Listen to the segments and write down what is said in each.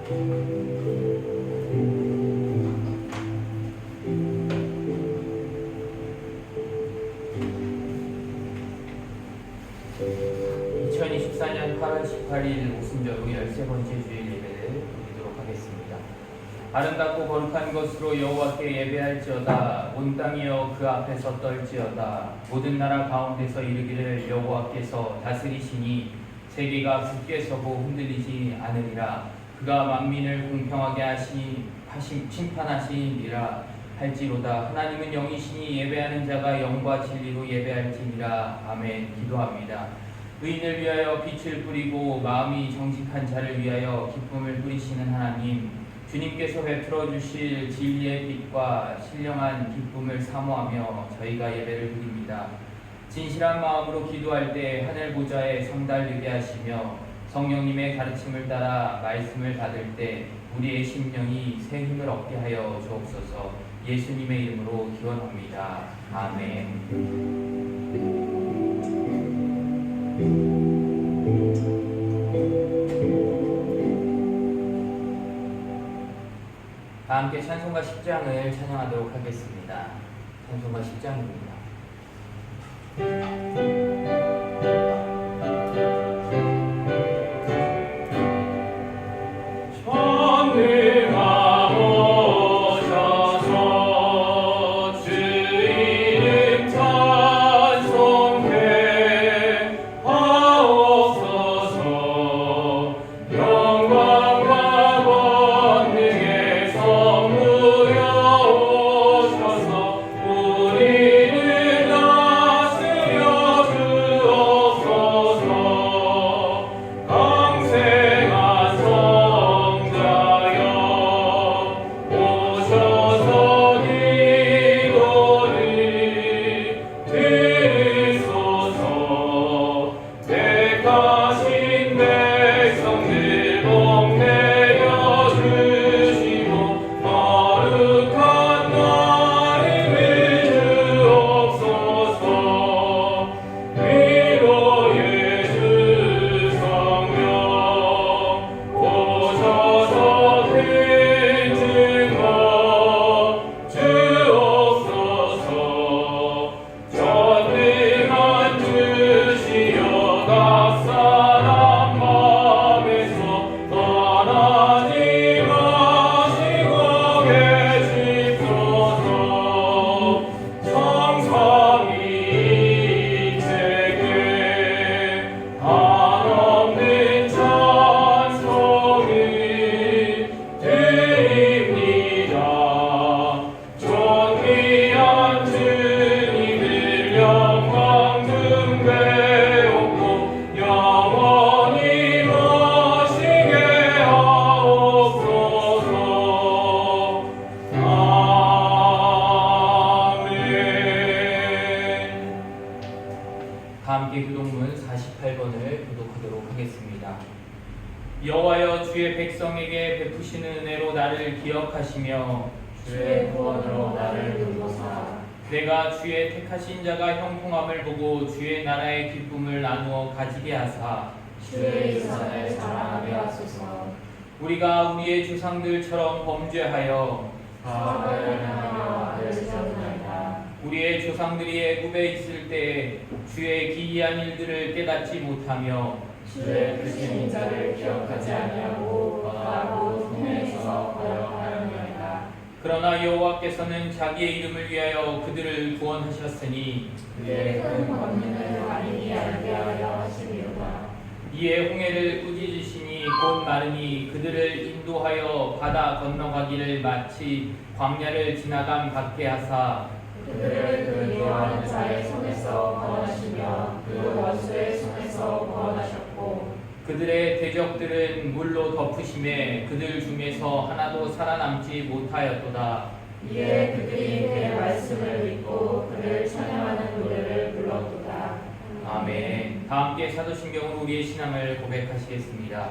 (2024년 8월 18일) 오순절 13번째 주일 예배를 드리도록 하겠습니다. 아름답고 거룩한 것으로 여호와께 예배할지어다. 온 땅이여 그 앞에서 떨지어다. 모든 나라 가운데서 이르기를 여호와께서 다스리시니 세계가 굳게 서고 흔들리지 않으리라. 그가 만민을 공평하게 심판하시니라 할지로다. 하나님은 영이시니 예배하는 자가 영과 진리로 예배할지니라. 아멘. 기도합니다. 의인을 위하여 빛을 뿌리고 마음이 정직한 자를 위하여 기쁨을 뿌리시는 하나님, 주님께서 베풀어 주실 진리의 빛과 신령한 기쁨을 사모하며 저희가 예배를 드립니다. 진실한 마음으로 기도할 때 하늘 보좌에 성달되게 하시며 성령님의 가르침을 따라 말씀을 받을 때 우리의 심령이 새 힘을 얻게 하여 주옵소서. 예수님의 이름으로 기원합니다. 아멘. 다 함께 찬송가 10장을 찬양하도록 하겠습니다. 찬송가 10장입니다. 여호와여, 주의 백성에게 베푸시는 은혜로 나를 기억하시며 주의 구원으로 나를 돌보사 내가 주의 택하신 자가 형통함을 보고 주의 나라의 기쁨을 나누어 가지게 하사 주의 이선을 자랑하게 하소서. 우리가 우리의 조상들처럼 범죄하여 사악을 행하여 악을 지었나이다. 우리의 조상들이 애굽에 있을 때 주의 기이한 일들을 깨닫지 못하며 주의 크신 인자를 기억하지 아니하고 거하고 동행해서 거역하였나이다. 그러나 여호와께서는 자기의 이름을 위하여 그들을 구원하셨으니 그의 큰 권능을 많이 알게 하려 하심이로다. 이에 홍해를 꾸짖으시니 곧 마르니 그들을 인도하여 바다 건너가기를 마치 광야를 지나감 같게 하사 그들을 그 미워하는 자의 손에서 구원하시며 그 원수의 손에서 구원하셨고 그들의 대적들은 물로 덮으심에 그들 중에서 하나도 살아남지 못하였도다. 이에 그들이 그의 말씀을 믿고 그를 찬양하는 노래를 불렀도다. 아멘. 다 함께 사도신경으로 우리의 신앙을 고백하시겠습니다.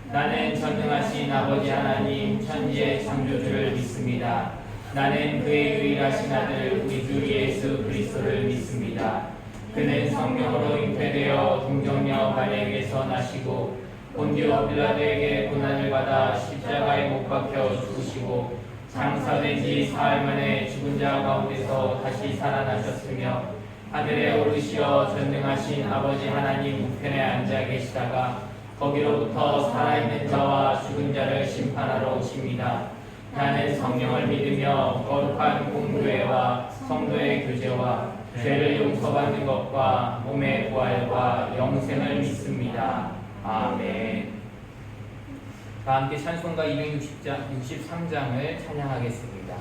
나는 전능하신 아버지 하나님 천지의 창조주를 믿습니다. 나는 그의 유일하신 아들 우리 주 예수 그리스도를 믿습니다. 그는 성령으로 잉태되어 동정녀 마리아에게서 나시고 본디오 빌라도에게 고난을 받아 십자가에 못 박혀 죽으시고 장사된 지 사흘 만에 죽은 자 가운데서 다시 살아나셨으며 하늘에 오르시어 전능하신 아버지 하나님 우편에 앉아 계시다가 거기로부터 살아있는 자와 죽은 자를 심판하러 오십니다. 나는 성령을 믿으며 거룩한 공교회와 성도의 교제와 죄를 용서받는 것과 몸의 부활과 영생을 믿습니다. 아멘. 다 함께 찬송가 263장을 찬양하겠습니다.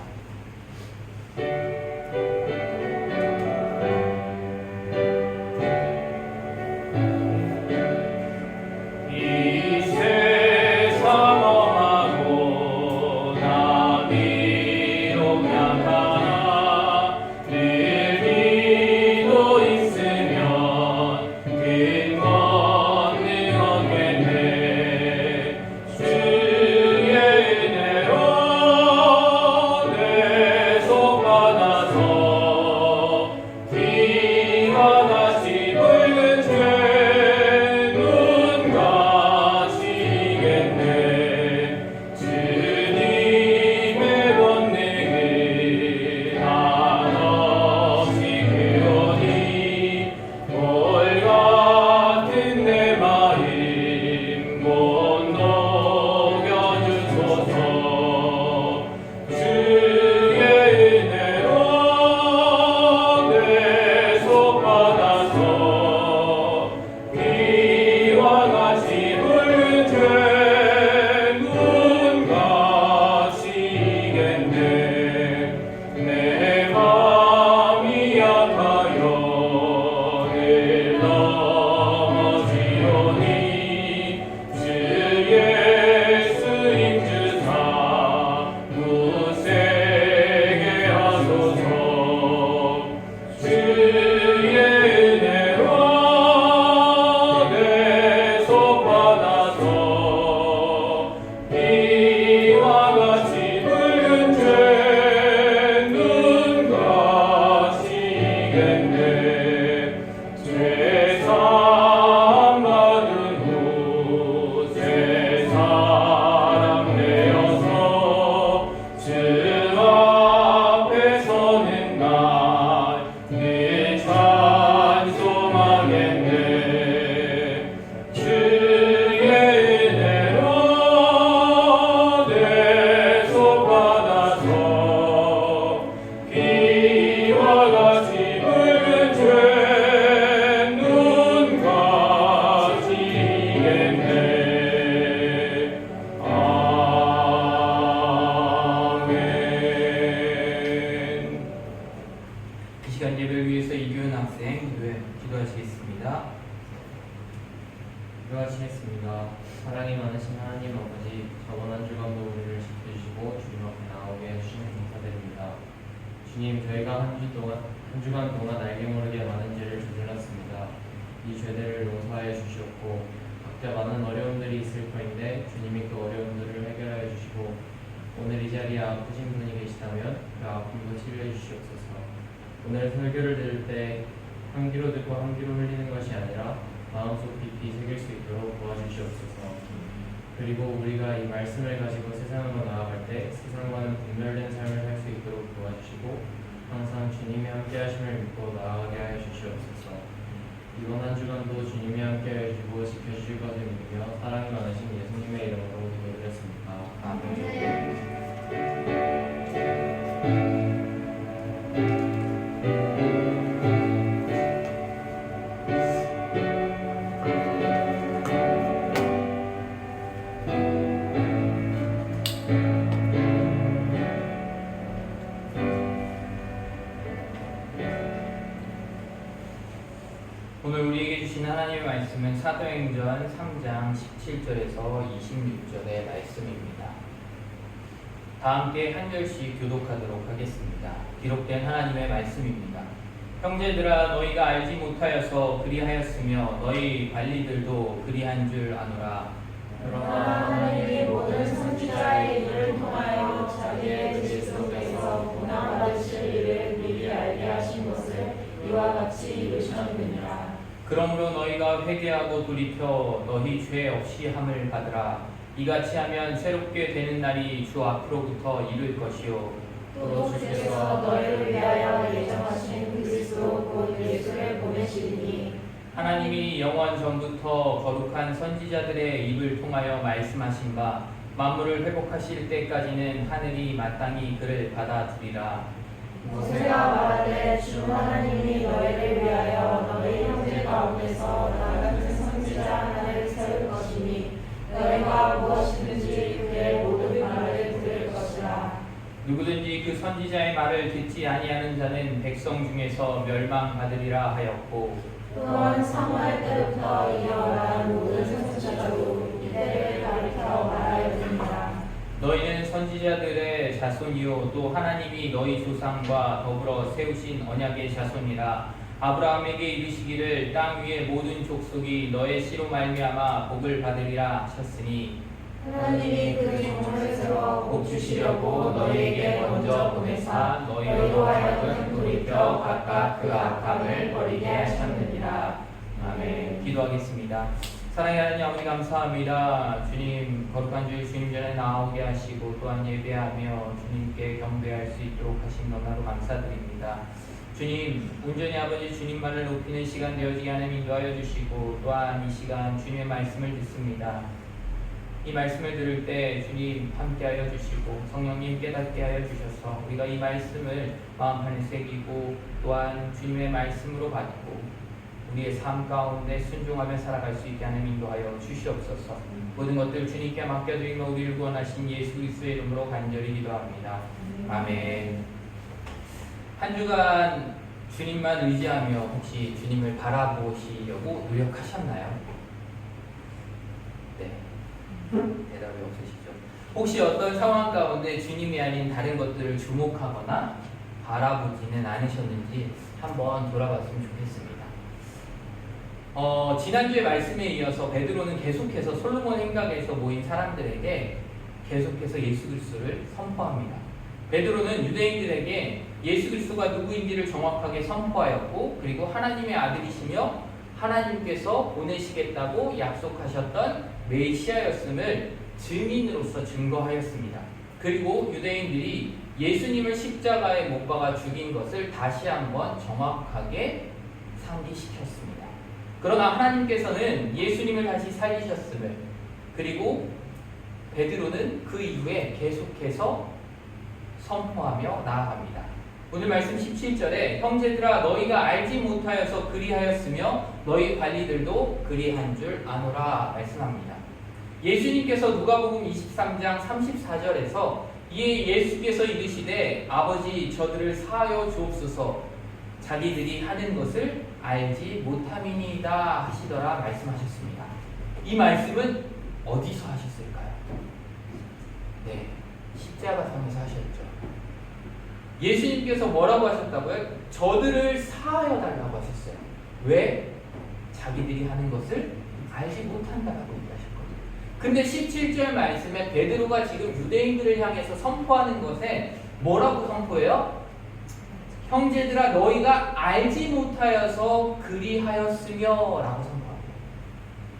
기도하시겠습니다. 사랑이 많으신 하나님 아버지, 저번 한 주간도 우리를 지켜주시고 주님 앞에 나오게 해주시니 감사드립니다. 주님, 저희가 한 주간 동안 알게 모르게 많은 죄를 저질렀습니다. 이 죄들을 용서하여 주시옵고 각자 많은 어려움들이 있을 터인데 주님이 그 어려움들을 해결하여 주시고 오늘 이 자리에 아프신 분이 계시다면 그 아픔도 치료해 주시옵소서. 오늘 설교를 들을 때 한 귀로 듣고 한 귀로 흘리는 것이 아니라 마음속 깊이 새길 수 있도록 도와주시옵소서. 그리고 우리가 이 말씀을 가지고 세상으로 나아갈 때 세상과는 분별된 삶을 살 수 있도록 도와주시고 항상 주님의 함께하심을 믿고 나아가게 하여 주시옵소서. 이번 한 주간도 주님이 함께하여 주시고 지켜주실 것을 믿으며 사랑이 많으신 예수님의 이름으로 기도드렸습니다. 아멘. 오늘 우리에게 주신 하나님의 말씀은 사도행전 3장 17절에서 26절의 말씀입니다. 다 함께 한 절씩 교독하도록 하겠습니다. 기록된 하나님의 말씀입니다. 형제들아, 너희가 알지 못하여서 그리하였으며 너희 관리들도 그리한 줄 아노라. 그러나 하나님이 모든 선지자의 입을 통하여 자기의 계시 속에서 고난받으실 일을 미리 알게 하신 것을 이와 같이 이루셨느니라. 그러므로 너희가 회개하고 돌이켜 너희 죄 없이 함을 받으라. 이같이 하면 새롭게 되는 날이 주 앞으로부터 이를 것이요 또 주께서 너희를 위하여 예정하신 그리스도 곧 예수를 보내시리니 하나님이 영원 전부터 거룩한 선지자들의 입을 통하여 말씀하신 바 만물을 회복하실 때까지는 하늘이 마땅히 그를 받아들이라. 모세가 말하되 주 하나님이 너희를 위하여 너희 형제 가운데서 나 같은 선지자 하나를 세울 것이니 너희가 무엇이든지 그의 모든 말을 들을 것이라. 누구든지 그 선지자의 말을 듣지 아니하는 자는 백성 중에서 멸망받으리라 하였고 또한 사무엘 때부터 이어난 모든 선지자도 이때를 가리켜 말하였느니라. 너희는 선지자들의 자손이요 또 하나님이 너희 조상과 더불어 세우신 언약의 자손이라. 아브라함에게 이르시기를 땅 위의 모든 족속이 너의 씨로 말미암아 복을 받으리라 하셨으니 하나님이 그 종을 세워 복 주시려고 너희에게 먼저 보내사 너희로 하여금 돌이켜 각각 그 악함을 버리게 하셨느니라. 아멘. 기도하겠습니다. 사랑의 하나님 아버지 감사합니다. 주님 거룩한 주일 주님 전에 나오게 하시고 또한 예배하며 주님께 경배할 수 있도록 하신 너무나도 감사드립니다. 주님 온전히 아버지 주님만을 높이는 시간 되어지게 하나님 인도하여 주시고 또한 이 시간 주님의 말씀을 듣습니다. 이 말씀을 들을 때 주님 함께하여 주시고 성령님 깨닫게 하여 주셔서 우리가 이 말씀을 마음판에 새기고 또한 주님의 말씀으로 받고 우리의 삶 가운데 순종하며 살아갈 수 있게 하는 인도하여 주시옵소서. 모든 것들 주님께 맡겨드리며 우리를 구원하신 예수 그리스도의 이름으로 간절히 기도합니다. 아멘. 한 주간 주님만 의지하며 혹시 주님을 바라보시려고 노력하셨나요? 네. 대답이 없으시죠? 혹시 어떤 상황 가운데 주님이 아닌 다른 것들을 주목하거나 바라보지는 않으셨는지 한번 돌아봤으면 좋겠습니다. 지난주의 말씀에 이어서 베드로는 계속해서 솔로몬 행각에서 모인 사람들에게 계속해서 예수 그리스도를 선포합니다. 베드로는 유대인들에게 예수 그리스도가 누구인지를 정확하게 선포하였고 그리고 하나님의 아들이시며 하나님께서 보내시겠다고 약속하셨던 메시아였음을 증인으로서 증거하였습니다. 그리고 유대인들이 예수님을 십자가에 못 박아 죽인 것을 다시 한번 정확하게 상기시켰습니다. 그러나 하나님께서는 예수님을 다시 살리셨음을 그리고 베드로는 그 이후에 계속해서 선포하며 나아갑니다. 오늘 말씀 17절에 형제들아 너희가 알지 못하여서 그리하였으며 너희 관리들도 그리한 줄 아노라 말씀합니다. 예수님께서 누가복음 23장 34절에서 이에 예수께서 이르시되 아버지 저들을 사하여 주옵소서 자기들이 하는 것을 알지 못함이니이다 하시더라 말씀하셨습니다. 이 말씀은 어디서 하셨을까요? 네, 십자가상에서 하셨죠. 예수님께서 뭐라고 하셨다고요? 저들을 사하여 달라고 하셨어요. 왜? 자기들이 하는 것을 알지 못한다라고 얘기하셨거든요. 근데 17절 말씀에 베드로가 지금 유대인들을 향해서 선포하는 것에 뭐라고 선포해요? 형제들아 너희가 알지 못하여서 그리하였으며 라고 선포합니다.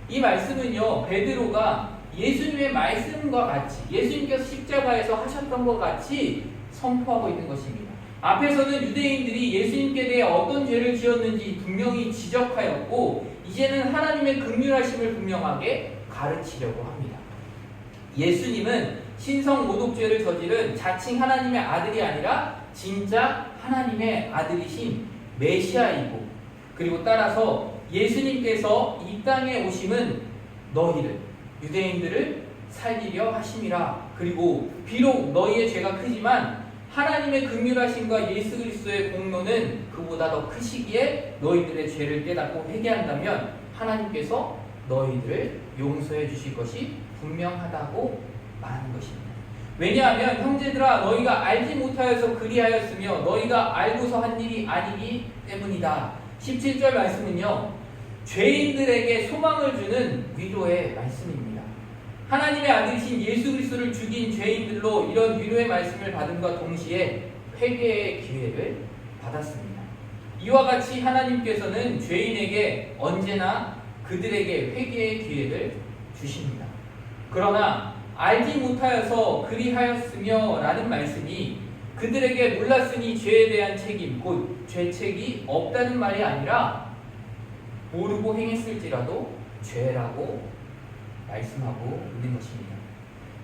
이 말씀은요 베드로가 예수님의 말씀과 같이 예수님께서 십자가에서 하셨던 것 같이 선포하고 있는 것입니다. 앞에서는 유대인들이 예수님께 대해 어떤 죄를 지었는지 분명히 지적하였고 이제는 하나님의 긍휼하심을 분명하게 가르치려고 합니다. 예수님은 신성 모독죄를 저지른 자칭 하나님의 아들이 아니라 진짜 하나님의 아들이신 메시아이고 그리고 따라서 예수님께서 이 땅에 오심은 너희를 유대인들을 살리려 하심이라. 그리고 비록 너희의 죄가 크지만 하나님의 긍휼하심과 예수 그리스도의 공로는 그보다 더 크시기에 너희들의 죄를 깨닫고 회개한다면 하나님께서 너희들을 용서해 주실 것이 분명하다고 말하는 것입니다. 왜냐하면 형제들아 너희가 알지 못하여서 그리하였으며 너희가 알고서 한 일이 아니기 때문이다. 17절 말씀은요 죄인들에게 소망을 주는 위로의 말씀입니다. 하나님의 아들이신 예수 그리스도를 죽인 죄인들로 이런 위로의 말씀을 받음과 동시에 회개의 기회를 받았습니다. 이와 같이 하나님께서는 죄인에게 언제나 그들에게 회개의 기회를 주십니다. 그러나 알지 못하여서 그리하였으며 라는 말씀이 그들에게 몰랐으니 죄에 대한 책임, 곧 죄책이 없다는 말이 아니라 모르고 행했을지라도 죄라고 말씀하고 있는 것입니다.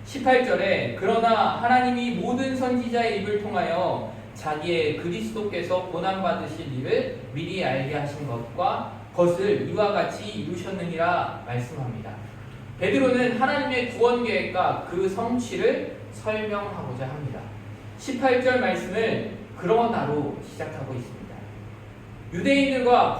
18절에 그러나 하나님이 모든 선지자의 입을 통하여 자기의 그리스도께서 고난받으실 일을 미리 알게 하신 것을 이와 같이 이루셨느니라 말씀합니다. 베드로는 하나님의 구원 계획과 그 성취를 설명하고자 합니다. 18절 말씀을 그러나로 시작하고 있습니다. 유대인들과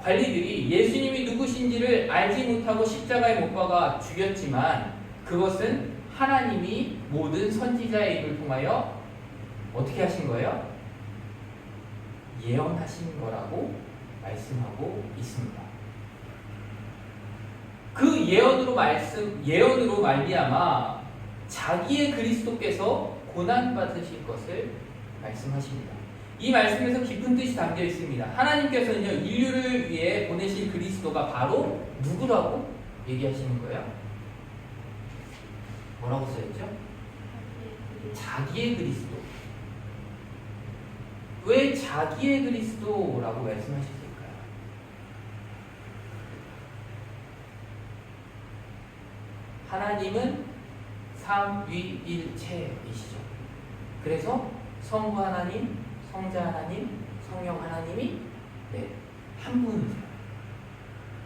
관리들이 예수님이 누구신지를 알지 못하고 십자가에 못 박아 죽였지만 그것은 하나님이 모든 선지자의 입을 통하여 어떻게 하신 거예요? 예언하신 거라고 말씀하고 있습니다. 그 예언으로 말미암아 자기의 그리스도께서 고난 받으실 것을 말씀하십니다. 이 말씀에서 깊은 뜻이 담겨 있습니다. 하나님께서는요, 인류를 위해 보내실 그리스도가 바로 누구라고 얘기하시는 거예요? 뭐라고 써있죠? 자기의 그리스도. 왜 자기의 그리스도라고 말씀하셨을까요? 하나님은 삼위일체이시죠. 그래서 성부 하나님, 성자 하나님, 성령 하나님이 한 분이세요.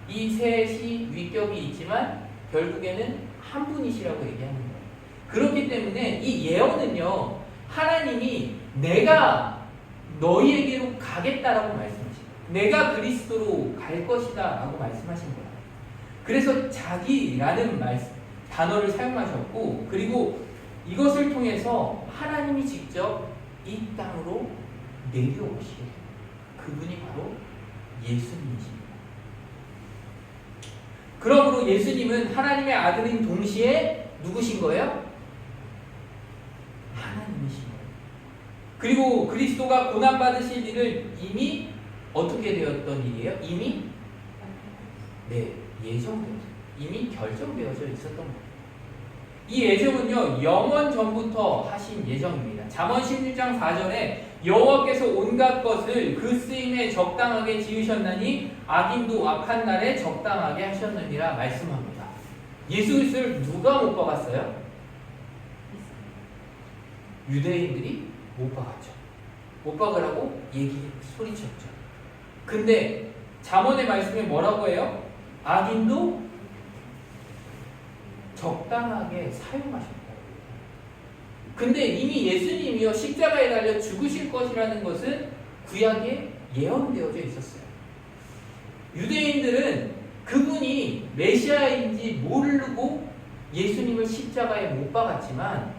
이 셋이 위격이 있지만 결국에는 한 분이시라고 얘기하는 거예요. 그렇기 때문에 이 예언은요, 하나님이 내가 너희에게로 가겠다라고 말씀하신 거예요. 내가 그리스도로 갈 것이다 라고 말씀하신 거예요. 그래서 자기라는 단어를 사용하셨고, 그리고 이것을 통해서 하나님이 직접 이 땅으로 내려오시게 돼요. 그분이 바로 예수님이십니다. 그러므로 예수님은 하나님의 아들인 동시에 누구신 거예요? 하나님이신 거예요. 그리고 그리스도가 고난받으실 일을 이미 어떻게 되었던 일이에요? 이미 예정되었어요. 이미 결정되어져 있었던 거예요. 이 예정은요, 영원 전부터 하신 예정입니다. 잠언 16장 4절에 여호와께서 온갖 것을 그 쓰임에 적당하게 지으셨나니 악인도 악한 날에 적당하게 하셨느니라 말씀합니다. 예수 그리스도를 누가 못 박았어요? 유대인들이 못 박았죠. 못 박으라고 소리쳤죠. 근데 잠언의 말씀에 뭐라고 해요? 악인도 적당하게 사용하셨다. 근데 이미 예수님이요, 십자가에 달려 죽으실 것이라는 것은 구약에 예언되어져 있었어요. 유대인들은 그분이 메시아인지 모르고 예수님을 십자가에 못 박았지만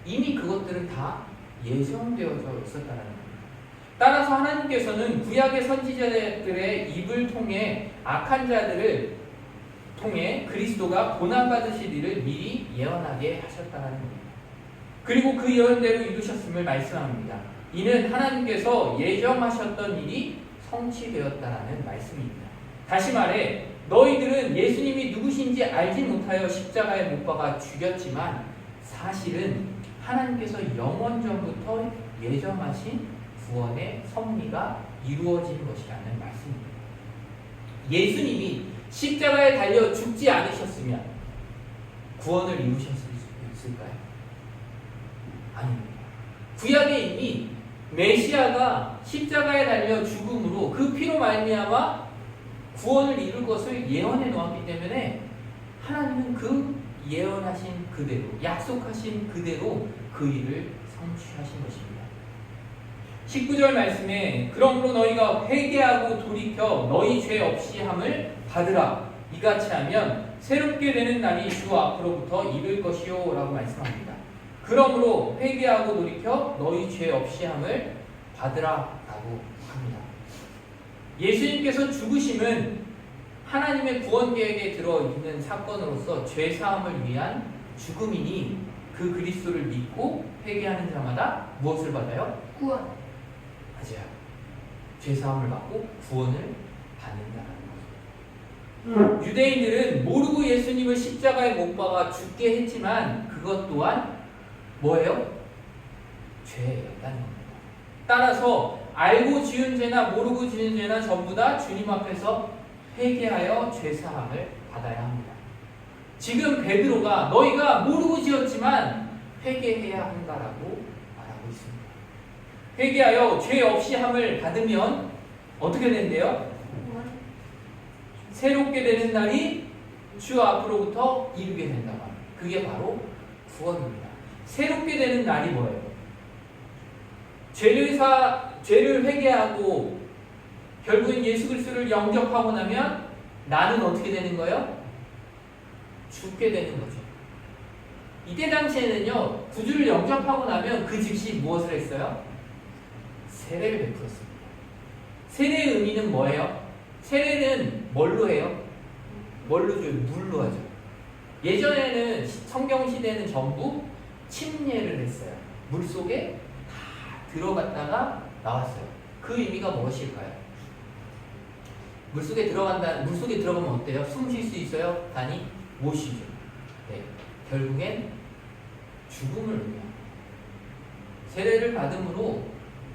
이미 그것들은 다 예정되어져 있었다는 겁니다. 따라서 하나님께서는 구약의 선지자들의 입을 통해 악한 자들을 통해 그리스도가 고난받으실 일을 미리 예언하게 하셨다는 겁니다. 그리고 그 예언대로 이루셨음을 말씀합니다. 이는 하나님께서 예정하셨던 일이 성취되었다는 말씀입니다. 다시 말해 너희들은 예수님이 누구신지 알지 못하여 십자가에 못 박아 죽였지만 사실은 하나님께서 영원 전부터 예정하신 구원의 섭리가 이루어진 것이라는 말씀입니다. 예수님이 십자가에 달려 죽지 않으셨으면 구원을 이루셨을 수 있을까요? 아닙니다. 구약에 이미 메시아가 십자가에 달려 죽음으로 그 피로 말미암아 구원을 이룰 것을 예언해 놓았기 때문에 하나님은 그 예언하신 그대로, 약속하신 그대로 그 일을 성취하신 것입니다. 19절 말씀에 그러므로 너희가 회개하고 돌이켜 너희 죄 없이 함을 받으라. 이같이 하면 새롭게 되는 날이 주 앞으로부터 이를 것이요 라고 말씀합니다. 그러므로 회개하고 돌이켜 너희 죄 없이 함을 받으라 라고 합니다. 예수님께서 죽으심은 하나님의 구원 계획에 들어있는 사건으로서 죄 사함을 위한 죽음이니 그 그리스도를 믿고 회개하는 자마다 무엇을 받아요? 구원. 맞아요. 죄사함을 받고 구원을 받는다는 거죠. 유대인들은 모르고 예수님을 십자가에 못 박아 죽게 했지만 그것 또한 뭐예요? 죄였다는 겁니다. 따라서 알고 지은 죄나 모르고 지은 죄나 전부 다 주님 앞에서 회개하여 죄사함을 받아야 합니다. 지금 베드로가 너희가 모르고 지었지만 회개해야 한다라고 말하고 있습니다. 회개하여 죄 없이 함을 받으면 어떻게 된대요? 새롭게 되는 날이 주 앞으로부터 이르게 된다고 합니다. 그게 바로 구원입니다. 새롭게 되는 날이 뭐예요? 죄를 회개하고 결국엔 예수 그리스도를 영접하고 나면 나는 어떻게 되는 거예요? 죽게 되는 거죠. 이때 당시에는요, 구주를 영접하고 나면 그 즉시 무엇을 했어요? 세례를 베풀었습니다. 세례의 의미는 뭐예요? 세례는 뭘로 해요? 뭘로 줘요? 물로 하죠. 예전에는 성경 시대는 전부 침례를 했어요. 물 속에 다 들어갔다가 나왔어요. 그 의미가 무엇일까요? 물 속에 들어가면 어때요? 숨 쉴 수 있어요? 아니, 못 쉬죠. 네. 결국엔 죽음을 의미합니다. 세례를 받음으로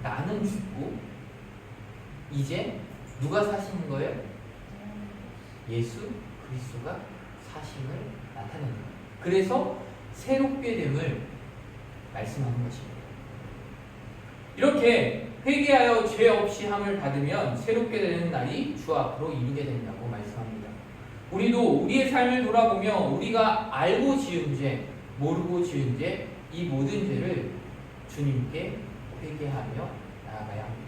나는 죽고 이제 누가 사시는 거예요? 예수 그리스도가 사심을 나타내는 거예요. 그래서 새롭게 됨을 말씀하는 것입니다. 이렇게 회개하여 죄 없이 함을 받으면 새롭게 되는 날이 주 앞으로 이르게 된다고 말씀합니다. 우리도 우리의 삶을 돌아보며 우리가 알고 지은 죄, 모르고 지은 죄, 이 모든 죄를 주님께 회개하며 나아가야 합니다.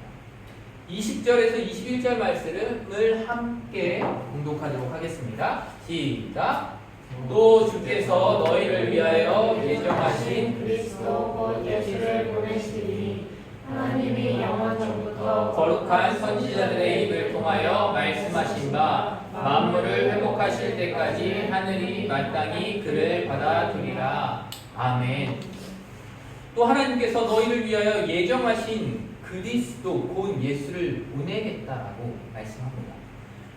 20절에서 21절 말씀을 함께 공독하도록 하겠습니다. 시작! 또 주께서 너희를 위하여 예정하신 그리스도 곧 예수를 보내시리니 하나님이 영원 전부터 거룩한 선지자들의 입을 통하여 말씀하신 바 만물을 회복하실 때까지 하늘이 마땅히 그를 받아들이라. 아멘. 또 하나님께서 너희를 위하여 예정하신 그리스도 곧 예수를 보내겠다라고 말씀합니다.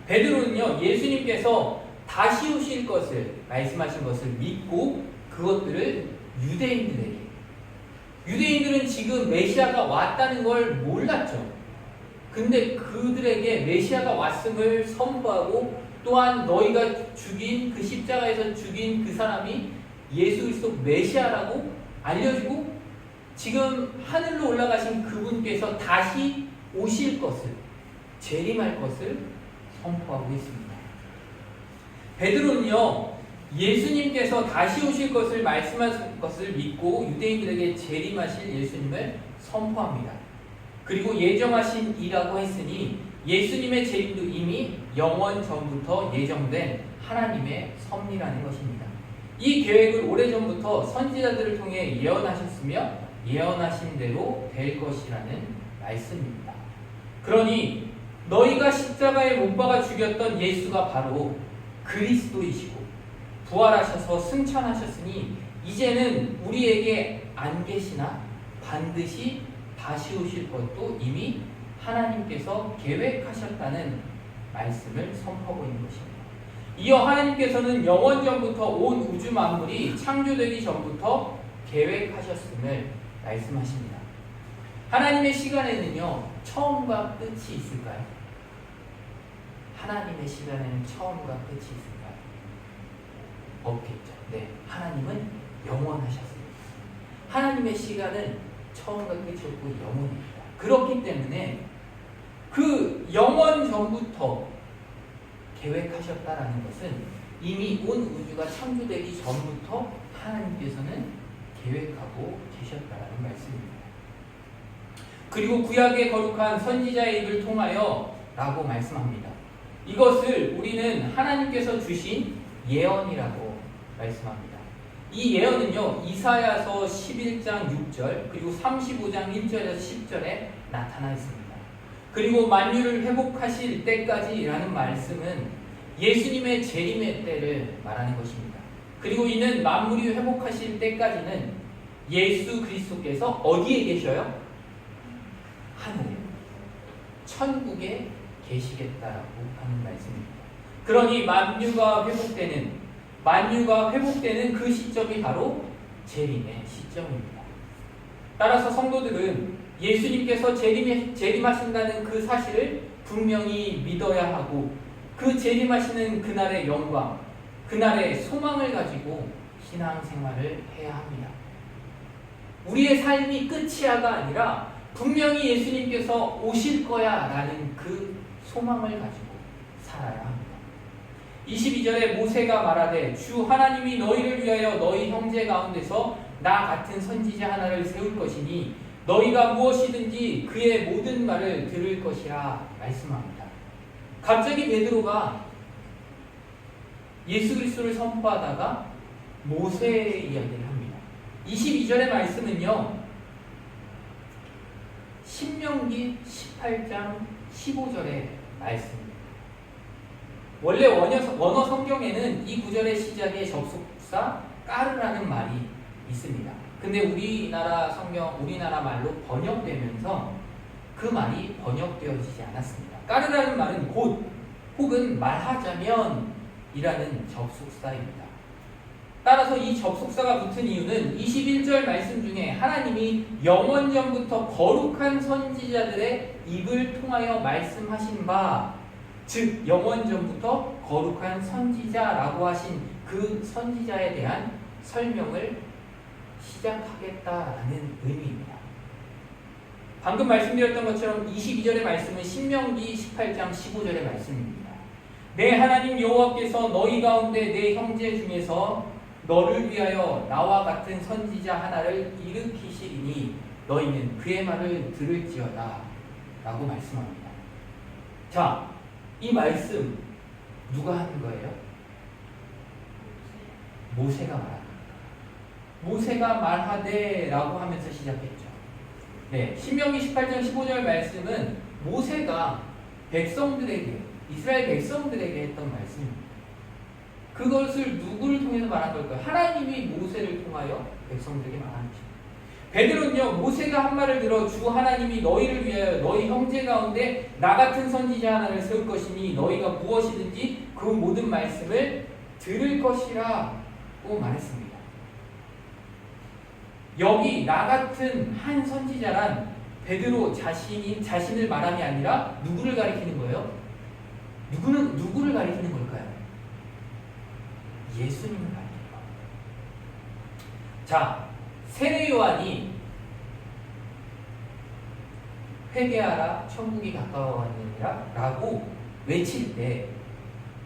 베드로는요, 예수님께서 다시 오실 것을 말씀하신 것을 믿고 그것들을 유대인들은 지금 메시아가 왔다는 걸 몰랐죠. 근데 그들에게 메시아가 왔음을 선포하고 또한 너희가 죽인 그 십자가에서 죽인 그 사람이 예수 그리스도 메시아라고 알려주고 지금 하늘로 올라가신 그분께서 다시 오실 것을 재림할 것을 선포하고 있습니다. 베드로는요, 예수님께서 다시 오실 것을 말씀하신 것을 믿고 유대인들에게 재림하실 예수님을 선포합니다. 그리고 예정하신 이라고 했으니 예수님의 재림도 이미 영원 전부터 예정된 하나님의 섭리라는 것입니다. 이 계획을 오래전부터 선지자들을 통해 예언하셨으며 예언하신 대로 될 것이라는 말씀입니다. 그러니 너희가 십자가에 못 박아 죽였던 예수가 바로 그리스도이시고 부활하셔서 승천하셨으니 이제는 우리에게 안 계시나 반드시 다시 오실 것도 이미 하나님께서 계획하셨다는 말씀을 선포하고 있는 것입니다. 이어 하나님께서는 영원 전부터 온 우주 만물이 창조되기 전부터 계획하셨음을 말씀하십니다. 하나님의 시간에는요, 처음과 끝이 있을까요? 하나님의 시간에는 처음과 끝이 있을까요? 없겠죠. 네, 하나님은 영원하셨습니다. 하나님의 시간은 처음과 끝이 없고 영원입니다. 그렇기 때문에 그 영원 전부터 계획하셨다라는 것은 이미 온 우주가 창조되기 전부터 하나님께서는 계획하고 계셨다라는 말씀입니다. 그리고 구약의 거룩한 선지자의 입을 통하여 라고 말씀합니다. 이것을 우리는 하나님께서 주신 예언이라고 말씀합니다. 이 예언은요, 이사야서 11장 6절 그리고 35장 1절에서 10절에 나타나 있습니다. 그리고 만유를 회복하실 때까지라는 말씀은 예수님의 재림의 때를 말하는 것입니다. 그리고 이는 만물이 회복하실 때까지는 예수 그리스도께서 어디에 계셔요? 하늘에. 천국에 계시겠다라고 하는 말씀입니다. 그러니 만유가 회복되는 그 시점이 바로 재림의 시점입니다. 따라서 성도들은 예수님께서 재림하신다는 그 사실을 분명히 믿어야 하고 그 재림하시는 그날의 영광, 그날의 소망을 가지고 신앙생활을 해야 합니다. 우리의 삶이 끝이야가 아니라 분명히 예수님께서 오실 거야 라는 그 소망을 가지고 살아야 합니다. 22절에 모세가 말하되 주 하나님이 너희를 위하여 너희 형제 가운데서 나 같은 선지자 하나를 세울 것이니 너희가 무엇이든지 그의 모든 말을 들을 것이라 말씀합니다. 갑자기 베드로가 예수 그리스도를 선포하다가 모세의 이야기를 합니다. 22절의 말씀은요, 신명기 18장 15절의 말씀입니다. 원래 원어 성경에는 이 구절의 시작에 접속사 까르라는 말이 있습니다. 근데 우리나라 말로 번역되면서 그 말이 번역되어지지 않았습니다. 까르라는 말은 곧 혹은 말하자면 이라는 접속사입니다. 따라서 이 접속사가 붙은 이유는 21절 말씀 중에 하나님이 영원전부터 거룩한 선지자들의 입을 통하여 말씀하신 바, 즉 영원전부터 거룩한 선지자라고 하신 그 선지자에 대한 설명을 시작하겠다라는 의미입니다. 방금 말씀드렸던 것처럼 22절의 말씀은 신명기 18장 15절의 말씀입니다. 내 하나님 여호와께서 너희 가운데 내 형제 중에서 너를 위하여 나와 같은 선지자 하나를 일으키시리니 너희는 그의 말을 들을지어다 라고 말씀합니다. 자, 이 말씀 누가 하는 거예요? 모세가 말합니다. 모세가 말하되 라고 하면서 시작했죠. 네, 신명기 18장 15절 말씀은 모세가 이스라엘 백성들에게 했던 말씀입니다. 그것을 누구를 통해서 말한 걸까요? 하나님이 모세를 통하여 백성들에게 말한 것입니다. 베드로는요, 모세가 한 말을 들어 주 하나님이 너희를 위하여 너희 형제 가운데 나 같은 선지자 하나를 세울 것이니 너희가 무엇이든지 그 모든 말씀을 들을 것이라고 말했습니다. 여기 나 같은 한 선지자란 베드로 자신을 말함이 아니라 누구를 가리키는 거예요? 누구를 가리키는 걸까요? 예수님을 가리키는 거예요. 자, 세례 요한이 회개하라 천국이 가까워왔느니라 라고 외칠 때,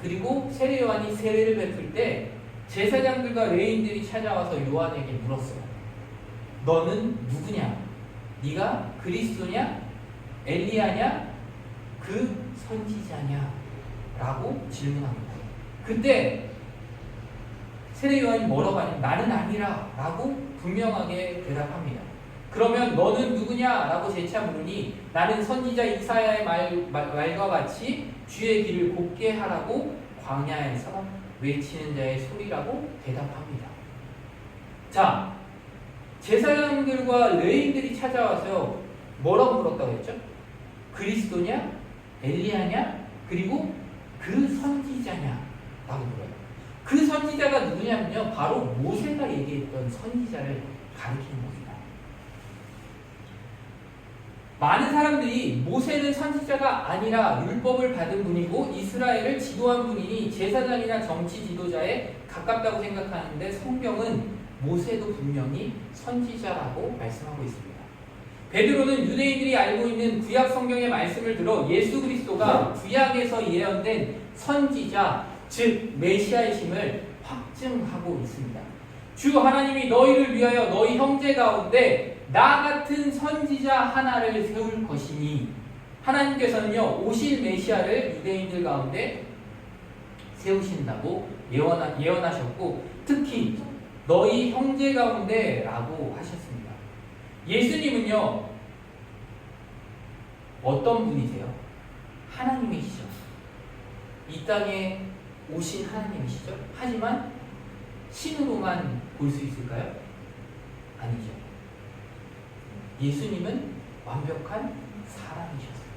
그리고 세례 요한이 세례를 베풀 때 제사장들과 레위인들이 찾아와서 요한에게 물었어요. 너는 누구냐? 네가 그리스도냐? 엘리야냐? 그 선지자냐? 라고 질문합니다. 그때 세례 요한이 뭐라고 하냐면 나는 아니라 라고 분명하게 대답합니다. 그러면 너는 누구냐? 라고 재차 물으니 나는 선지자 이사야의 말과 같이 주의 길을 곱게 하라고 광야에서 외치는 자의 소리라고 대답합니다. 자, 제사장들과 레위인들이 찾아와서 뭐라고 물었다고 했죠? 그리스도냐? 엘리야냐? 그리고 그 선지자냐? 라고 물어요. 그 선지자가 누구냐면요, 바로 모세가 얘기했던 선지자를 가리키는 겁니다. 많은 사람들이 모세는 선지자가 아니라 율법을 받은 분이고 이스라엘을 지도한 분이니 제사장이나 정치 지도자에 가깝다고 생각하는데 성경은 모세도 분명히 선지자라고 말씀하고 있습니다. 베드로는 유대인들이 알고 있는 구약 성경의 말씀을 들어 예수 그리스도가 구약에서 예언된 선지자, 즉 메시아이심을 확증하고 있습니다. 주 하나님이 너희를 위하여 너희 형제 가운데 나 같은 선지자 하나를 세울 것이니, 하나님께서는요 오실 메시아를 유대인들 가운데 세우신다고 예언하셨고 특히 너희 형제 가운데 라고 하셨습니다. 예수님은요 어떤 분이세요? 하나님이시죠. 이 땅에 오신 하나님이시죠. 하지만 신으로만 볼 수 있을까요? 아니죠. 예수님은 완벽한 사람이셨습니다.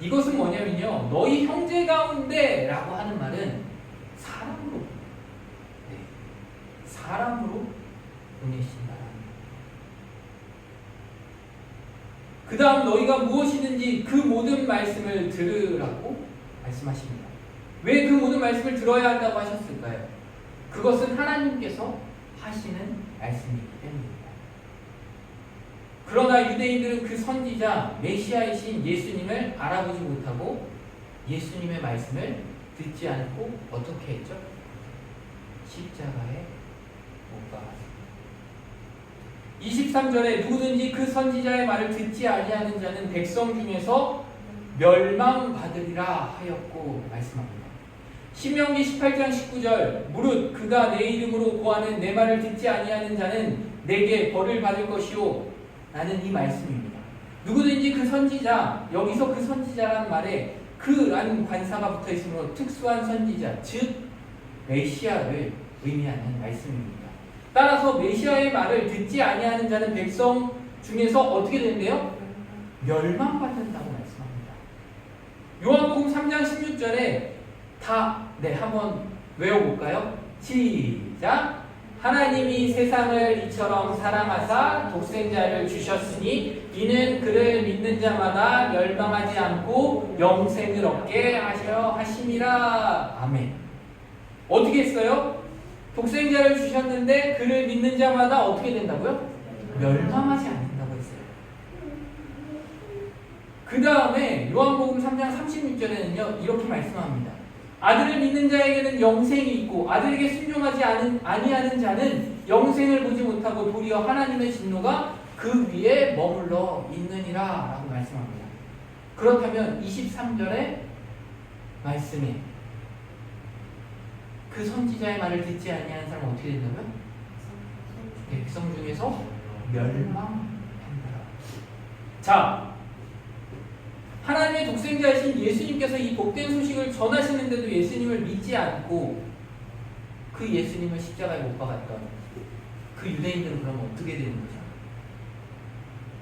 이것은 뭐냐면요, 너희 형제 가운데 라고 하는 말은 사람으로, 네, 사람으로 보내신다라는 거예요. 그 다음 너희가 무엇이든지 그 모든 말씀을 들으라고 말씀하십니다. 왜 그 모든 말씀을 들어야 한다고 하셨을까요? 그것은 하나님께서 하시는 말씀이기 때문입니다. 그러나 유대인들은 그 선지자 메시아이신 예수님을 알아보지 못하고 예수님의 말씀을 듣지 않고 어떻게 했죠? 십자가에 못 박았습니다. 23절에 누구든지 그 선지자의 말을 듣지 아니하는 자는 백성 중에서 멸망받으리라 하였고 말씀합니다. 신명기 18장 19절 무릇 그가 내 이름으로 고하는 내 말을 듣지 아니하는 자는 내게 벌을 받을 것이요 라는 이 말씀입니다. 누구든지 그 선지자, 여기서 그 선지자라는 말에 그라는 관사가 붙어 있으므로 특수한 선지자, 즉 메시아를 의미하는 말씀입니다. 따라서 메시아의 말을 듣지 아니하는 자는 백성 중에서 어떻게 된대요? 멸망받는다고 말씀합니다. 요한복음 3장 16절에 한번 외워볼까요? 시작! 하나님이 세상을 이처럼 사랑하사 독생자를 주셨으니 이는 그를 믿는 자마다 멸망하지 않고 영생을 얻게 하셔 하심이라. 아멘. 어떻게 했어요? 독생자를 주셨는데 그를 믿는 자마다 어떻게 된다고요? 멸망하지 않는다고 했어요. 그 다음에 요한복음 3장 36절에는요 이렇게 말씀합니다. 아들을 믿는 자에게는 영생이 있고 아들에게 순종하지 아니하는 자는 영생을 보지 못하고 도리어 하나님의 진노가 그 위에 머물러 있느니라 라고 말씀합니다. 그렇다면 23절의 말씀에 그 선지자의 말을 듣지 아니하는 사람은 어떻게 된다고요? 백성 중에서 멸망한다. 자, 하나님의 독생자이신 예수님께서 이 복된 소식을 전하시는데도 예수님을 믿지 않고 그 예수님을 십자가에 못 박았던 그 유대인들은 그럼 어떻게 되는 거죠?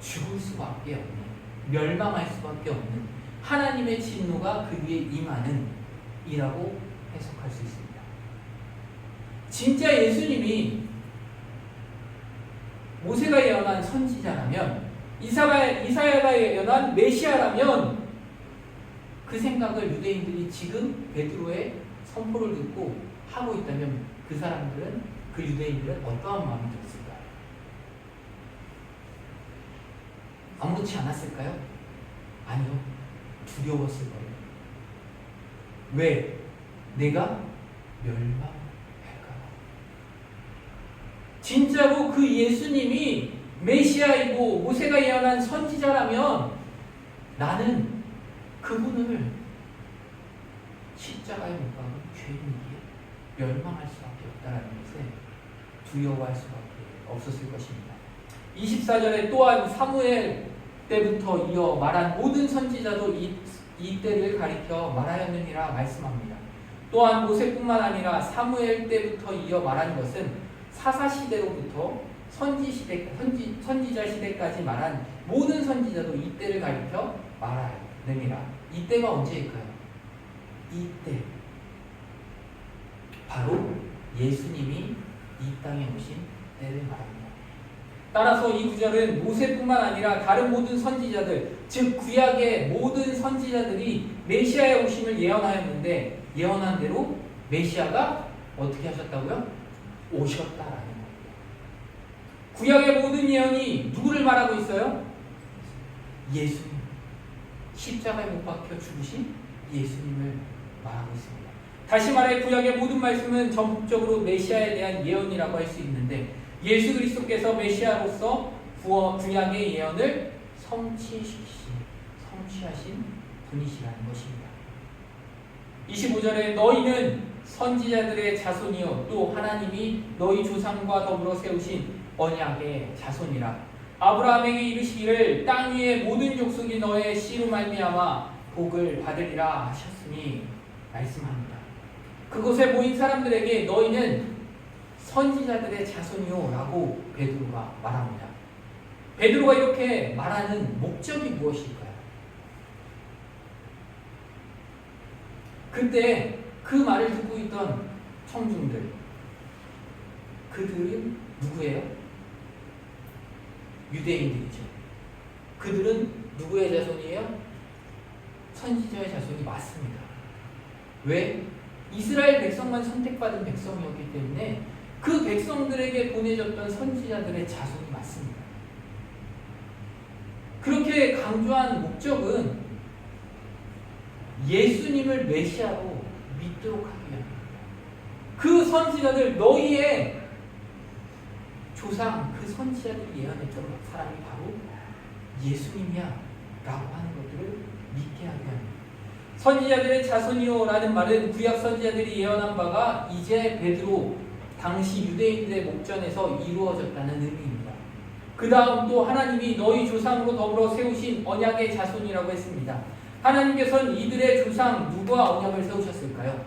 죽을 수밖에 없는, 멸망할 수밖에 없는 하나님의 진노가 그 위에 임하는 이라고 해석할 수 있습니다. 진짜 예수님이 모세가 예언한 선지자라면, 이사야가 예언한 메시아라면 그 생각을 유대인들이 지금 베드로의 선포를 듣고 하고 있다면 그 사람들은, 그 유대인들은 어떠한 마음이 들었을까요? 아무렇지 않았을까요? 아니요. 두려웠을 거예요. 왜? 내가 멸망할까 봐. 진짜로 그 예수님이 메시아이고 모세가 예언한 선지자라면 나는 그분을 십자가에 못 박은 죄인이기에 멸망할 수밖에 없다는 것에 두려워할 수밖에 없었을 것입니다. 24절에 또한 사무엘 때부터 이어 말한 모든 선지자도 이 때를 가리켜 말하였느니라 말씀합니다. 또한 모세뿐만 아니라 사무엘 때부터 이어 말한 것은 사사시대로부터 선지자 시대까지 말한 모든 선지자도 이때를 가리켜 말하느니라. 이때가 언제일까요? 이때 바로 예수님이 이 땅에 오신 때를 말합니다. 따라서 이 구절은 모세뿐만 아니라 다른 모든 선지자들, 즉 구약의 모든 선지자들이 메시아의 오심을 예언하였는데 예언한 대로 메시아가 어떻게 하셨다고요? 오셨다라는 겁니다. 구약의 모든 예언이 누구를 말하고 있어요? 예수님. 십자가에 못 박혀 죽으신 예수님을 말하고 있습니다. 다시 말해 구약의 모든 말씀은 전폭적으로 메시아에 대한 예언이라고 할 수 있는데 예수 그리스도께서 메시아로서 구약의 예언을 성취하신 분이시라는 것입니다. 25절에 너희는 선지자들의 자손이요 또 하나님이 너희 조상과 더불어 세우신 언약의 자손이라. 아브라함에게 이르시기를 땅 위의 모든 족속이 너의 씨로 말미암아 복을 받으리라 하셨으니 말씀합니다. 그곳에 모인 사람들에게 너희는 선지자들의 자손이요 라고 베드로가 말합니다. 베드로가 이렇게 말하는 목적이 무엇일까요? 그때 그 말을 듣고 있던 청중들, 그들은 누구예요? 유대인들이죠. 그들은 누구의 자손이에요? 선지자의 자손이 맞습니다. 왜? 이스라엘 백성만 선택받은 백성이었기 때문에 그 백성들에게 보내졌던 선지자들의 자손이 맞습니다. 그렇게 강조한 목적은 예수님을 메시아로 믿도록 하기 위함입니다. 그 선지자들, 너희의 조상, 그 선지자들이 예언했던 사람이 바로 예수님이야 라고 하는 것들을 믿게 하게 합니다. 선지자들의 자손이요 라는 말은 구약 선지자들이 예언한 바가 이제 베드로 당시 유대인들의 목전에서 이루어졌다는 의미입니다. 그 다음 또 하나님이 너희 조상으로 더불어 세우신 언약의 자손이라고 했습니다. 하나님께서는 이들의 조상 누구와 언약을 세우셨을까요?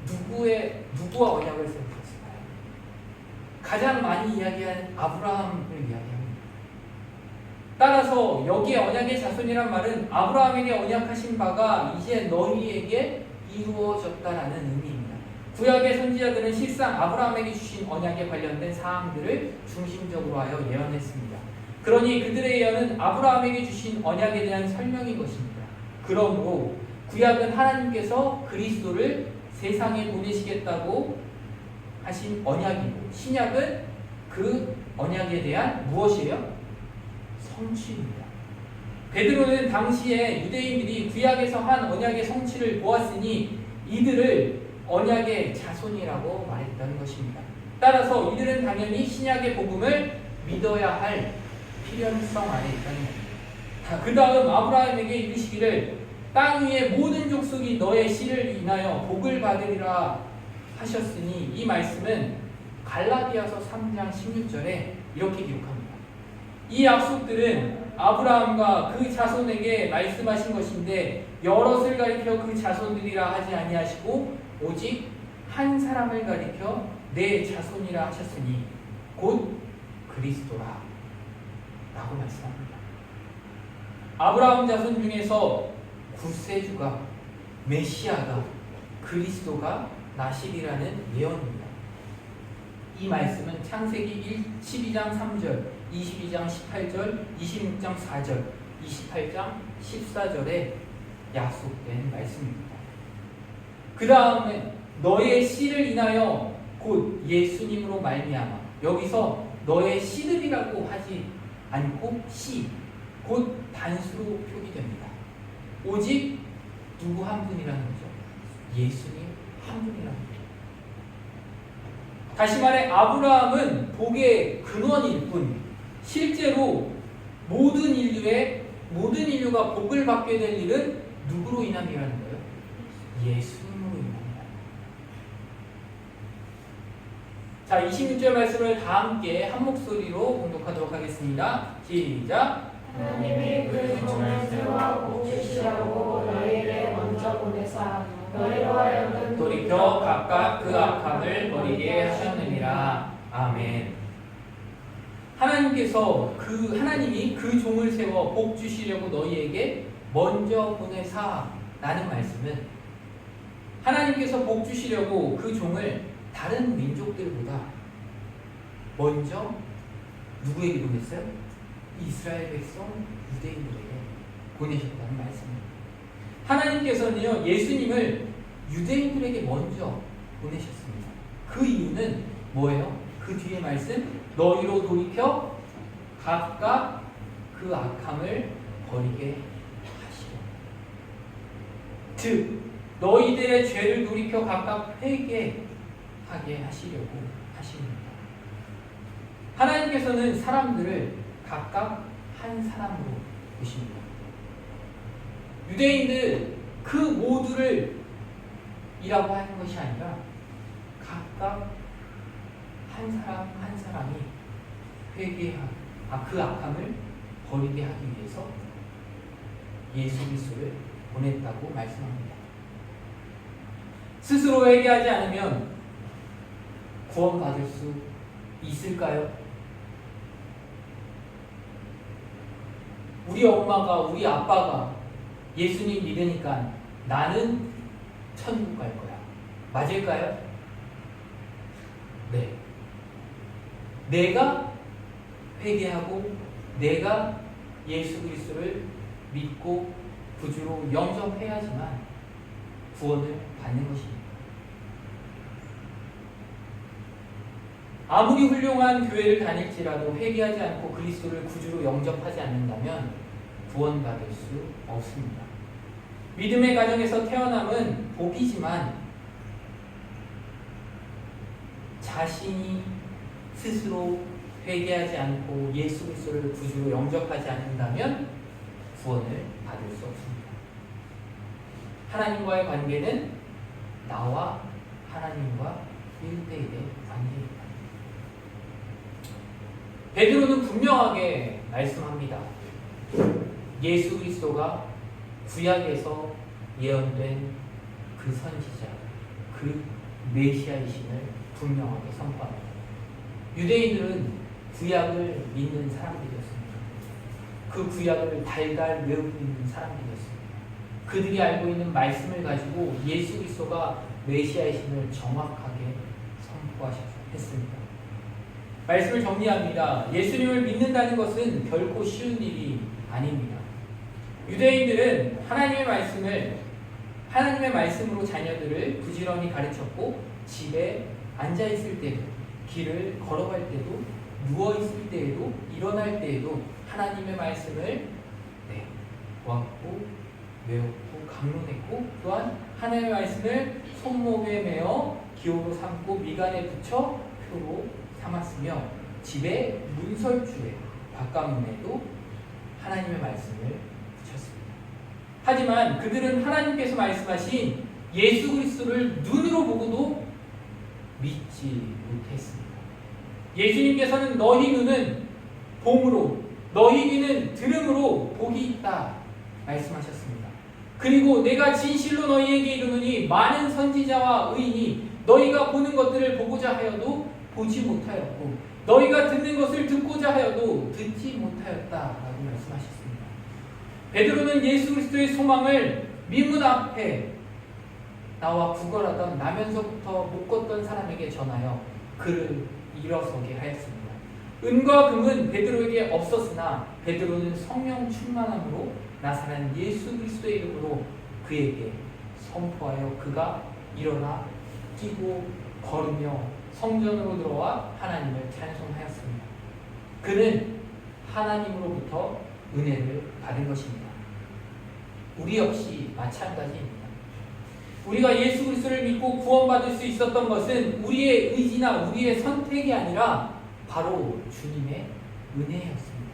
누구와 언약을 세우셨을까요? 가장 많이 이야기하는 아브라함을 이야기합니다. 따라서 여기에 언약의 자손이란 말은 아브라함에게 언약하신 바가 이제 너희에게 이루어졌다라는 의미입니다. 구약의 선지자들은 실상 아브라함에게 주신 언약에 관련된 사항들을 중심적으로 하여 예언했습니다. 그러니 그들의 예언은 아브라함에게 주신 언약에 대한 설명인 것입니다. 그러므로 구약은 하나님께서 그리스도를 세상에 보내시겠다고 하신 언약이고, 신약은 그 언약에 대한 무엇이에요? 성취입니다. 베드로는 당시에 유대인들이 구약에서 한 언약의 성취를 보았으니 이들을 언약의 자손이라고 말했다는 것입니다. 따라서 이들은 당연히 신약의 복음을 믿어야 할 필연성 안에 있다는 겁니다. 그 다음 아브라함에게 이르시기를 땅 위의 모든 족속이 너의 씨를 인하여 복을 받으리라 하셨으니, 이 말씀은 갈라디아서 3장 16절에 이렇게 기록합니다. 이 약속들은 아브라함과 그 자손에게 말씀하신 것인데 여럿을 가리켜 그 자손들이라 하지 아니하시고 오직 한 사람을 가리켜 내 자손이라 하셨으니 곧 그리스도라 라고 말씀합니다. 아브라함 자손 중에서 구세주가, 메시아가, 그리스도가 나시리라는 예언입니다. 이 말씀은 창세기 12장 3절, 22장 18절, 26장 4절, 28장 14절에 약속된 말씀입니다. 그 다음에 너의 씨를 인하여 곧 예수님으로 말미암아, 여기서 너의 씨들이라고 하지 않고 씨, 곧 단수로 표기됩니다. 오직 누구 한 분이라는 거죠? 예수님 한 분이라는 거죠. 다시 말해 아브라함은 복의 근원일 뿐, 실제로 모든 인류가 복을 받게 될 일은 누구로 인함이라는 거예요? 예수님으로 인합니다. 자, 26절 말씀을 다 함께 한 목소리로 공독하도록 하겠습니다. 시작. 하나님이 그 종을 세워 복 주시려고 너희를 먼저 보내사 너희로 하여금 돌이켜 각각 그 악함을 버리게 하셨느니라. 아멘. 하나님이 그 종을 세워 복 주시려고 너희에게 먼저 보내사 라는 말씀은 하나님께서 복 주시려고 그 종을 다른 민족들보다 먼저 누구에게 보냈어요? 이스라엘 백성 유대인들에게 보내셨다는 말씀입니다. 하나님께서는요, 예수님을 유대인들에게 먼저 보내셨습니다. 그 이유는 뭐예요? 그 뒤에 말씀, 너희로 돌이켜 각각 그 악함을 버리게 하시려. 즉, 너희들의 죄를 돌이켜 각각 회개하게 하시려고 하십니다. 하나님께서는 사람들을 각각 한 사람으로 보십니다. 유대인들 그 모두를 이라고 하는 것이 아니라 각각 한 사람 한 사람이 그 악함을 버리게 하기 위해서 예수 그리스도를 보냈다고 말씀합니다. 스스로 회개하지 않으면 구원받을 수 있을까요? 우리 엄마가, 우리 아빠가 예수님 믿으니까 나는 천국 갈 거야. 맞을까요? 네. 내가 회개하고 내가 예수 그리스도를 믿고 구주로 영접해야지만 구원을 받는 것입니다. 아무리 훌륭한 교회를 다닐지라도 회개하지 않고 그리스도를 구주로 영접하지 않는다면 구원받을 수 없습니다. 믿음의 가정에서 태어남은 복이지만 자신이 스스로 회개하지 않고 예수 그리스도를 구주로 영접하지 않는다면 구원을 받을 수 없습니다. 하나님과의 관계는 나와 하나님과 1대1의 관계입니다. 베드로는 분명하게 말씀합니다. 예수 그리스도가 구약에서 예언된 그 선지자, 그 메시아이심을 분명하게 선포합니다. 유대인들은 구약을 믿는 사람들이었습니다. 그 구약을 달달 외우고 있는 사람들이었습니다. 그들이 알고 있는 말씀을 가지고 예수 그리스도가 메시아이심을 정확하게 선포했습니다. 말씀을 정리합니다. 예수님을 믿는다는 것은 결코 쉬운 일이 아닙니다. 유대인들은 하나님의 말씀으로 자녀들을 부지런히 가르쳤고 집에 앉아 있을 때도, 길을 걸어갈 때도, 누워 있을 때에도, 일어날 때에도 하나님의 말씀을 보았고 외웠고 강론했고, 또한 하나님의 말씀을 손목에 메어 기호로 삼고 미간에 붙여 표로 삼았으며 집에 문설주에 바깥문에도 하나님의 말씀을 붙였습니다. 하지만 그들은 하나님께서 말씀하신 예수 그리스도를 눈으로 보고도 믿지 못했습니다. 예수님께서는 너희 눈은 봄으로, 너희 귀는 들음으로 복이 있다 말씀하셨습니다. 그리고 내가 진실로 너희에게 이르노니 많은 선지자와 의인이 너희가 보는 것들을 보고자 하여도 보지 못하였고 너희가 듣는 것을 듣고자 하여도 듣지 못하였다라고 말씀하셨습니다. 베드로는 예수 그리스도의 소망을 미문 앞에 나와 구걸하던 나면서부터 못 걷던 사람에게 전하여 그를 일어서게 하였습니다. 은과 금은 베드로에게 없었으나 베드로는 성령 충만함으로 나사렛 예수 그리스도의 이름으로 그에게 선포하여 그가 일어나 뛰고 걸으며 성전으로 들어와 하나님을 찬송하였습니다. 그는 하나님으로부터 은혜를 받은 것입니다. 우리 역시 마찬가지입니다. 우리가 예수 그리스도를 믿고 구원받을 수 있었던 것은 우리의 의지나 우리의 선택이 아니라 바로 주님의 은혜였습니다.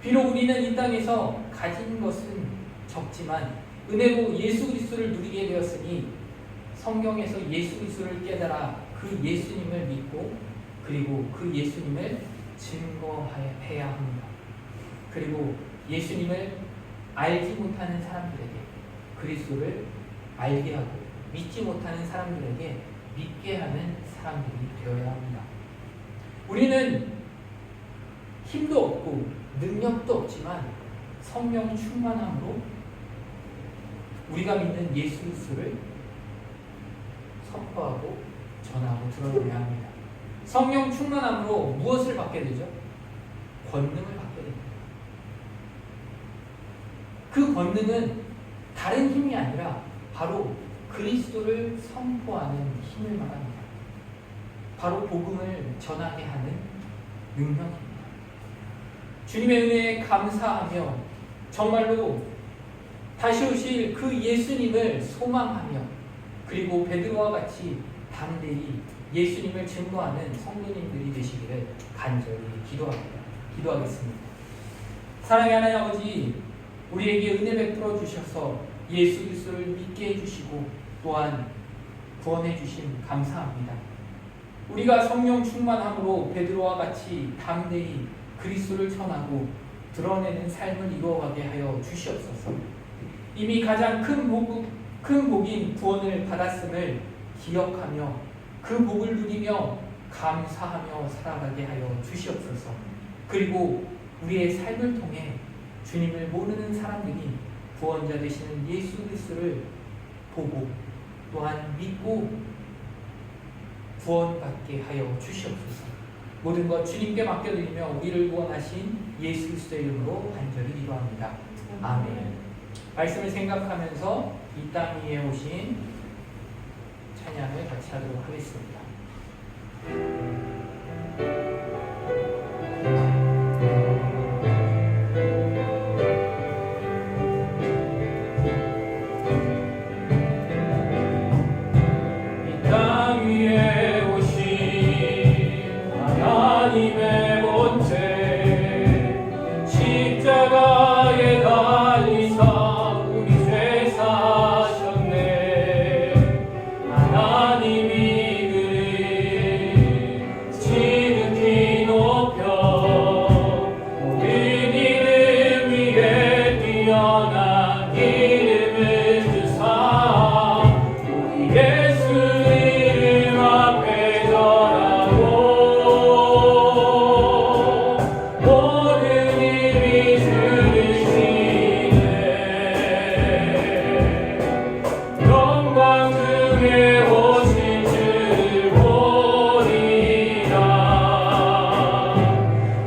비록 우리는 이 땅에서 가진 것은 적지만 은혜로 예수 그리스도를 누리게 되었으니 성경에서 예수 그리스도를 깨달아 그 예수님을 믿고 그리고 그 예수님을 증거해야 합니다. 그리고 예수님을 알지 못하는 사람들에게 그리스도를 알게 하고 믿지 못하는 사람들에게 믿게 하는 사람들이 되어야 합니다. 우리는 힘도 없고 능력도 없지만 성령 충만함으로 우리가 믿는 예수 그리스도를 선포하고 전하고 드러내야 합니다. 성령 충만함으로 무엇을 받게 되죠? 권능을 받게 됩니다. 그 권능은 다른 힘이 아니라 바로 그리스도를 선포하는 힘을 말합니다. 바로 복음을 전하게 하는 능력입니다. 주님의 은혜에 감사하며 정말로 다시 오실 그 예수님을 소망하며 그리고 베드로와 같이 담대히 예수님을 증거하는 성도님들이 되시기를 간절히 기도하겠습니다. 사랑의 하나님 아버지, 우리에게 은혜 베풀어 주셔서 예수 그리스도를 믿게 해주시고 또한 구원해 주심 감사합니다. 우리가 성령 충만함으로 베드로와 같이 담대히 그리스도를 전하고 드러내는 삶을 이루어가게 하여 주시옵소서. 이미 가장 큰 복인 구원을 받았음을 기억하며 그 복을 누리며 감사하며 살아가게 하여 주시옵소서. 그리고 우리의 삶을 통해 주님을 모르는 사람들이 구원자 되시는 예수 그리스도를 보고 또한 믿고 구원받게 하여 주시옵소서. 모든 것 주님께 맡겨드리며 우리를 구원하신 예수 그리스도의 이름으로 간절히 기도합니다. 아멘. 말씀을 생각하면서 이 땅 위에 오신 찬양을 같이 하도록 하겠습니다. 하나님의 본체 십자가에 달리사 우리 죄 사셨네. 하나님이 그를 지극히 높여 모든 이름 위에 뛰어난 이름을 주사 우리 예수 이름 앞에 절하고 모든 힘이 주시네. 영광 중에 오신 주를 보리라.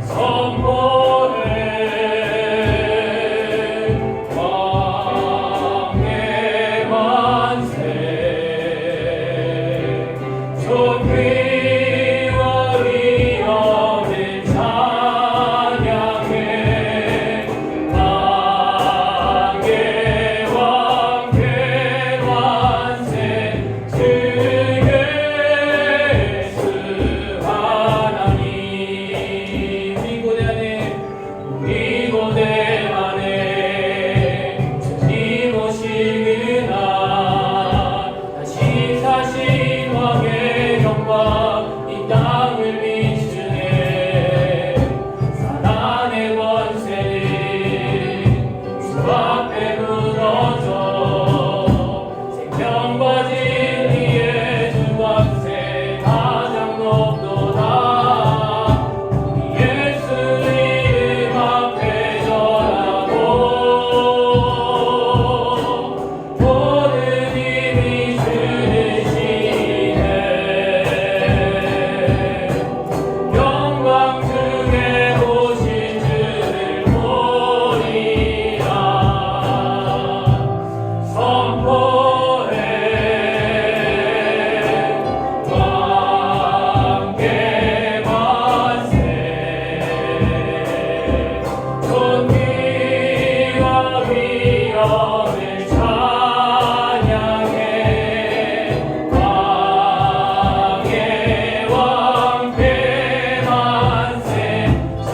선포해 왕의 만세. 존귀와 위엄을 찬양해. 왕의 왕께 만세. 주 예수 하나님. 우리 고대 안에 주님 오시그나. 다시 사신 왕의 영광 이 땅을 비추네. 사단의 권세는 주 앞에 무너져 생명과 진리의 주 권세 가장 높도다. 우리 예수 이름 앞에 절하고 모든 힘이 주시네. 영광 중에 오신 주를 보리라. 선포해 왕께 만세. 존귀와 위엄을 찬양해. 왕의 왕께 만세. 주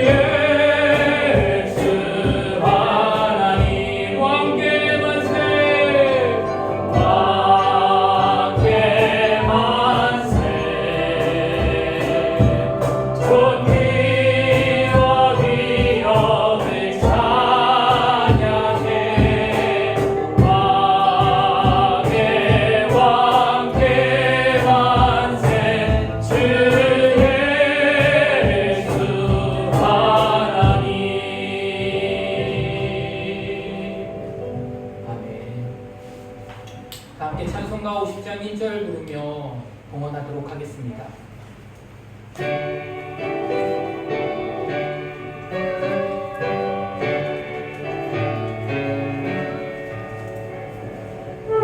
예수 하나님. 왕께 만세. 왕께 만세. 존귀와 위엄을 찬양해. 왕의 왕께 만세. 주 예수 하나님. 아멘. 다 함께 찬송가 50장 1절 부르며 봉헌하도록 하겠습니다.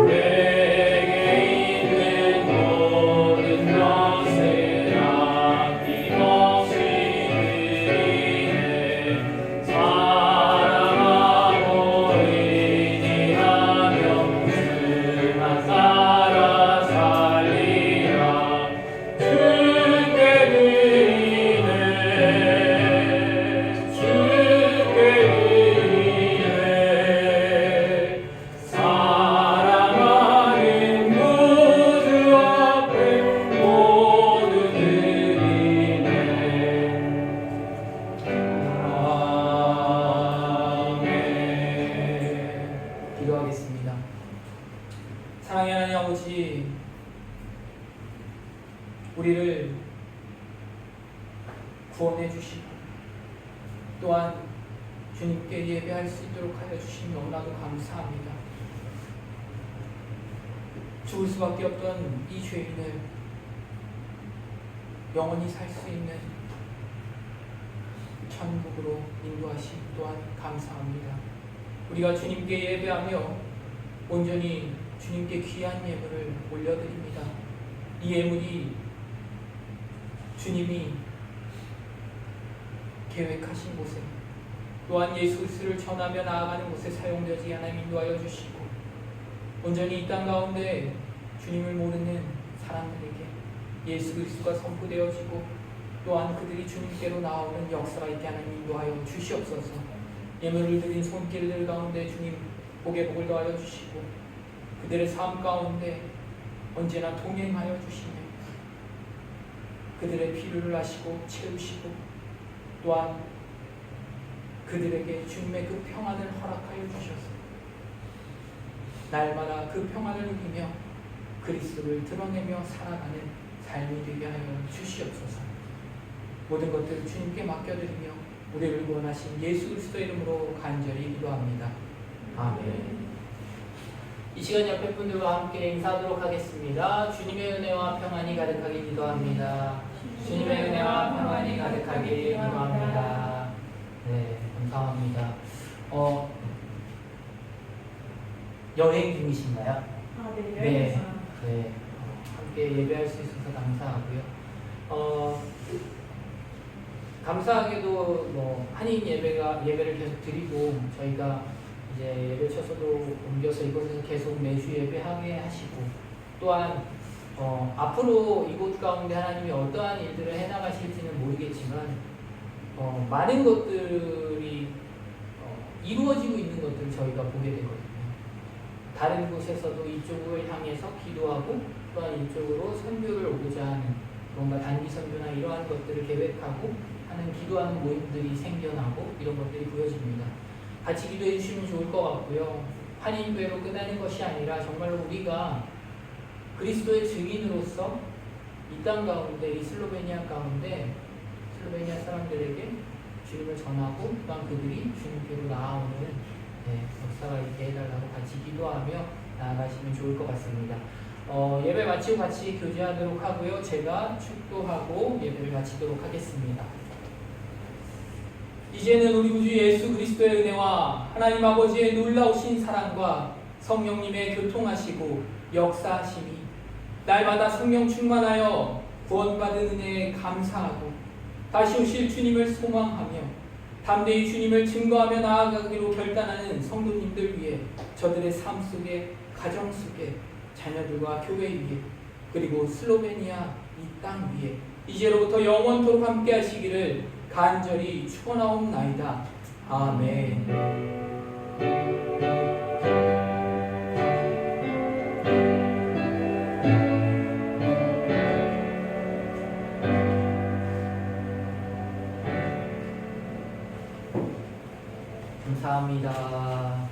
내게 있는 모든 것을 아낌없이 드리네. 사랑하고 의지하며 주만 따라 살리라. 주께 드리네. 주께 드리네. 사랑하는 구주 앞에 모두 드리네. 아멘. 기도하겠습니다. 사랑의 하나님 아버지, 우리를 구원해 주시고 또한 주님께 예배할 수 있도록 하여 주시니 너무나도 감사합니다. 죽을 수밖에 없던 이 죄인을 영원히 살 수 있는 천국으로 인도하심 또한 감사합니다. 우리가 주님께 예배하며 온전히 주님께 귀한 예물을 올려드립니다. 이 예물이 주님이 계획하신 곳에 또한 예수 그리스도를 전하며 나아가는 곳에 사용되지 하나님 인도하여 주시고 온전히 이 땅 가운데 주님을 모르는 사람들에게 예수 그리스도가 선포되어지고 또한 그들이 주님께로 나오는 역사가 있게 하나님 인도하여 주시옵소서. 예물을 드린 손길들 가운데 주님 복의 복을 더하여 주시고 그들의 삶 가운데 언제나 동행하여 주시며 그들의 필요를 아시고 채우시고 또한 그들에게 주님의 그 평안을 허락하여 주셔서 날마다 그 평안을 누리며 그리스도를 드러내며 살아가는 삶이 되게 하여 주시옵소서. 모든 것들을 주님께 맡겨드리며 우리를 구원하신 예수 그리스도의 이름으로 간절히 기도합니다. 아멘. 이 시간 옆에 분들과 함께 인사하도록 하겠습니다. 주님의 은혜와 평안이 가득하게 기도합니다. 주님의 은혜와 평안이 가득하게 기도합니다. 네, 감사합니다. 여행 중이신가요? 네. 함께 예배할 수 있어서 감사하고요. 감사하게도 한인 예배를 계속 드리고 저희가 이제 예배 처소도 옮겨서 이곳에서 계속 매주 예배하게 하시고 또한 앞으로 이곳 가운데 하나님이 어떠한 일들을 해나가실지는 모르겠지만 많은 것들이 이루어지고 있는 것들을 저희가 보게 되거든요. 다른 곳에서도 이쪽을 향해서 기도하고 또한 이쪽으로 선교를 오고자 하는 뭔가 단기 선교나 이러한 것들을 계획하고 하는 기도하는 모임들이 생겨나고 이런 것들이 보여집니다. 같이 기도해 주시면 좋을 것 같고요. 한인교회로 끝나는 것이 아니라 정말로 우리가 그리스도의 증인으로서 이 땅 가운데 이 슬로베니아 가운데 슬로베니아 사람들에게 주님을 전하고 또한 그들이 주님께로 나아오는 역사가 있게 해달라고 같이 기도하며 나아가시면 좋을 것 같습니다. 예배 마치고 같이 교제하도록 하고요. 제가 축도하고 예배를 마치도록 하겠습니다. 이제는 우리 구주 예수 그리스도의 은혜와 하나님 아버지의 놀라우신 사랑과 성령님의 교통하시고 역사하심이 날마다 성령 충만하여 구원받은 은혜에 감사하고 다시 오실 주님을 소망하며 담대히 주님을 증거하며 나아가기로 결단하는 성도님들 위해 저들의 삶 속에 가정 속에 자녀들과 교회 위에 그리고 슬로베니아 이 땅 위에 이제로부터 영원토록 함께 하시기를 간절히 축원하옵나이다. 아멘. 감사합니다.